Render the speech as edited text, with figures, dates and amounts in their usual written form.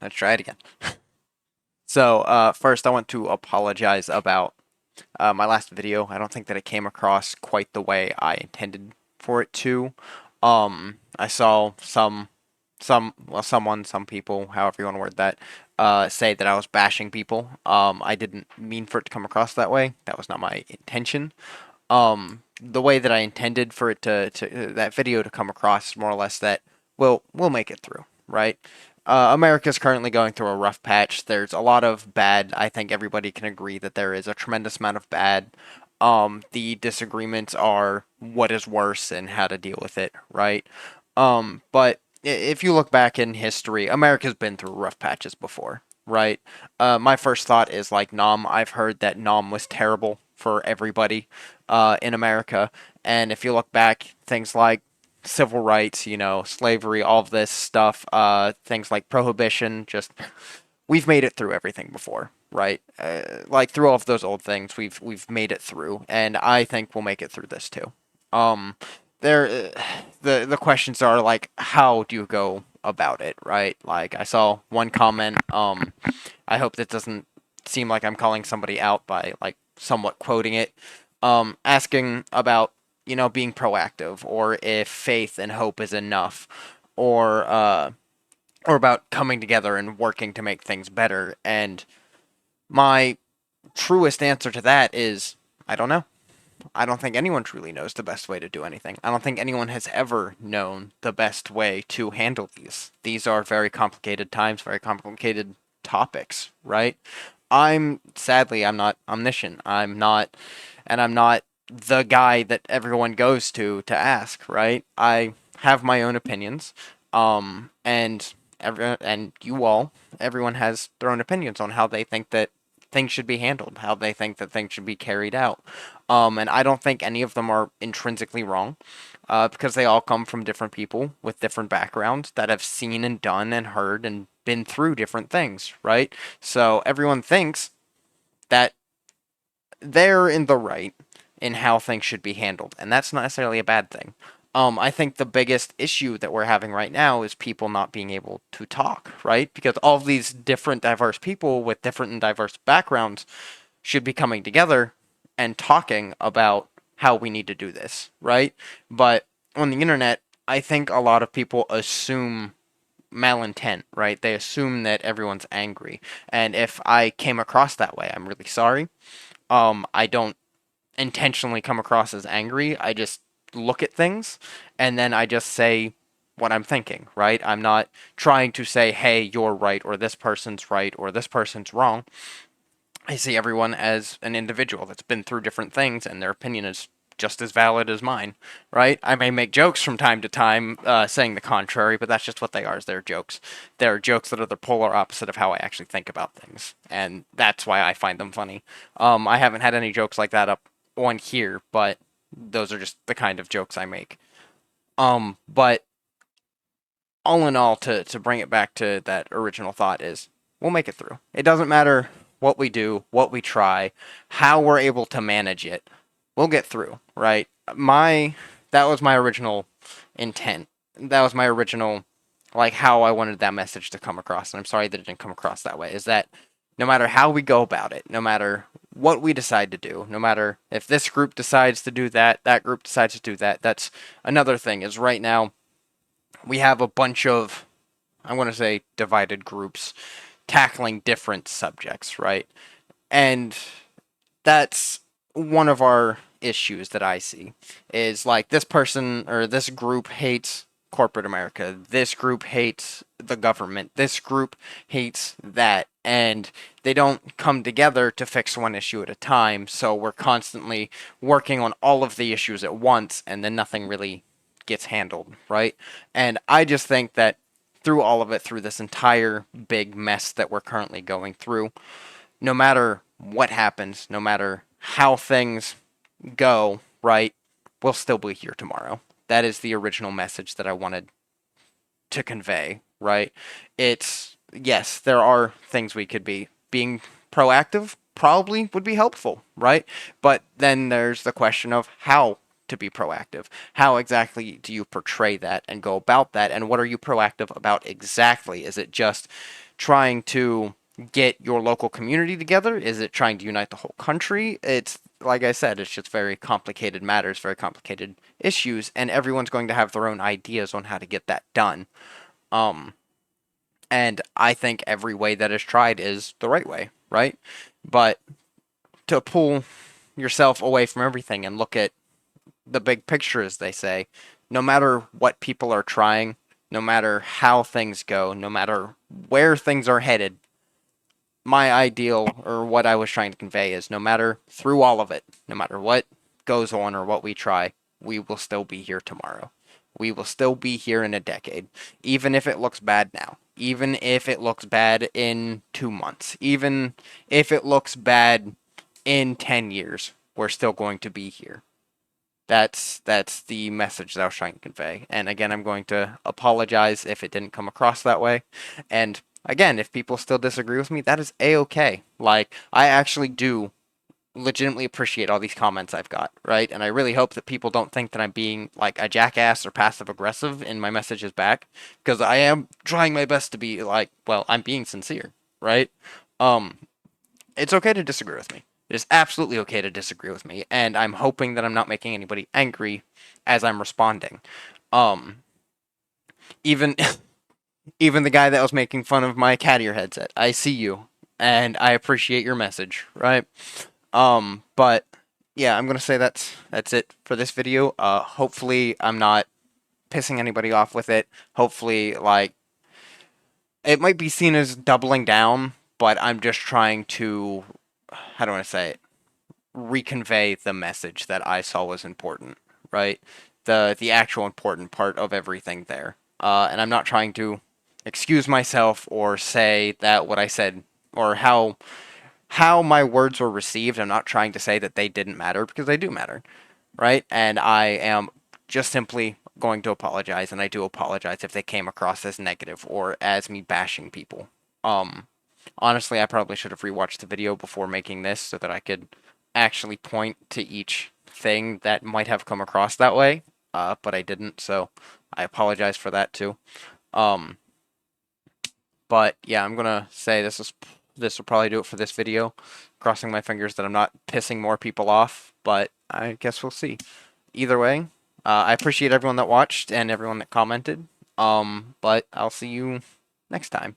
Let's try it again. So, first I want to apologize about my last video. I don't think that it came across quite the way I intended for it to. I saw some people, however you want to word that, say that I was bashing people. I didn't mean for it to come across that way. That was not my intention. The way that I intended for it to that video to come across is more or less that we'll make it through, right? America's currently going through a rough patch. There's a lot of bad. I think everybody can agree that there is a tremendous amount of bad. The disagreements are what is worse and how to deal with it, right? But if you look back in history, America's been through rough patches before, right? My first thought is like Nam. I've heard that Nam was terrible for everybody in America, and if you look back, things like civil rights, slavery, all of this stuff, things like prohibition, just we've made it through everything before, right? Like through all of those old things, we've made it through, and I think we'll make it through this too. Um, there, the questions are like, how do you go about it, right? Like I saw one comment. I hope that doesn't seem like I'm calling somebody out by like somewhat quoting it. Asking about being proactive, or if faith and hope is enough, or about coming together and working to make things better. And my truest answer to that is I don't know. I don't think anyone truly knows the best way to do anything. I don't think anyone has ever known the best way to handle these. These are very complicated times, very complicated topics, right? I'm not omniscient. I'm not the guy that everyone goes to ask, right? I have my own opinions, and everyone has their own opinions on how they think that things should be handled, how they think that things should be carried out. And I don't think any of them are intrinsically wrong, because they all come from different people with different backgrounds that have seen and done and heard and been through different things, right? So everyone thinks that they're in the right in how things should be handled, and that's not necessarily a bad thing. I think the biggest issue that we're having right now is people not being able to talk, right? Because all of these different diverse people with different and diverse backgrounds should be coming together and talking about how we need to do this, right? But on the internet, I think a lot of people assume malintent, right? They assume that everyone's angry. And if I came across that way, I'm really sorry. I don't intentionally come across as angry. I just look at things and then I just say what I'm thinking, right? I'm not trying to say, hey, you're right, or this person's right, or this person's wrong. I see everyone as an individual that's been through different things, and their opinion is just as valid as mine, right? I may make jokes from time to time saying the contrary, but that's just what they are, is they're jokes. They're jokes that are the polar opposite of how I actually think about things, and that's why I find them funny. I haven't had any jokes like that up on here, but those are just the kind of jokes I make. But all in all, to bring it back to that original thought is we'll make it through. It doesn't matter what we do, what we try, how we're able to manage it. We'll get through, right? That was my original intent. That was my original like how I wanted that message to come across, and I'm sorry that it didn't come across that way. Is that no matter how we go about it, no matter what we decide to do, no matter if this group decides to do that, that group decides to do that, that's another thing. Is right now we have a bunch of, I want to say, divided groups tackling different subjects, right? And that's one of our issues that I see is like this person or this group hates corporate America. This group hates the government. This group hates that. And they don't come together to fix one issue at a time. So we're constantly working on all of the issues at once, and then nothing really gets handled, right? And I just think that through all of it, through this entire big mess that we're currently going through, no matter what happens, no matter how things go, right, we'll still be here tomorrow. That is the original message that I wanted to convey, right? It's, yes, there are things we could be. Being proactive probably would be helpful, right? But then there's the question of how to be proactive? How exactly do you portray that and go about that? And what are you proactive about exactly? Is it just trying to get your local community together? Is it trying to unite the whole country? It's like I said, it's just very complicated matters, very complicated issues, and everyone's going to have their own ideas on how to get that done. Um, and I think every way that is tried is the right way, right? But to pull yourself away from everything and look at the big picture, as they say, no matter what people are trying, no matter how things go, no matter where things are headed, my ideal or what I was trying to convey is no matter through all of it, no matter what goes on or what we try, we will still be here tomorrow. We will still be here in a decade, even if it looks bad now, even if it looks bad in 2 months, even if it looks bad in 10 years, we're still going to be here. That's the message that I was trying to convey. And again, I'm going to apologize if it didn't come across that way. And again, if people still disagree with me, that is a-okay. Like, I actually do legitimately appreciate all these comments I've got, right? And I really hope that people don't think that I'm being like a jackass or passive aggressive in my messages back, because I am trying my best to be like, well, I'm being sincere, right? Um, it's okay to disagree with me. It is absolutely okay to disagree with me, and I'm hoping that I'm not making anybody angry as I'm responding. Um, even even the guy that was making fun of my cat ear headset, I see you, and I appreciate your message, right? But yeah, I'm gonna say that's it for this video. Hopefully I'm not pissing anybody off with it. Hopefully, like, it might be seen as doubling down, but I'm just trying to, how do I say it, reconvey the message that I saw was important, right? The actual important part of everything there. And I'm not trying to excuse myself or say that what I said or how my words were received. I'm not trying to say that they didn't matter, because they do matter, right? And I am just simply going to apologize, and I do apologize if they came across as negative or as me bashing people. Um, Honestly, I probably should have rewatched the video before making this so that I could actually point to each thing that might have come across that way, but I didn't, so I apologize for that too. Um, but yeah, I'm gonna say this will probably do it for this video. Crossing my fingers that I'm not pissing more people off, but I guess we'll see. Either way, I appreciate everyone that watched and everyone that commented. But I'll see you next time.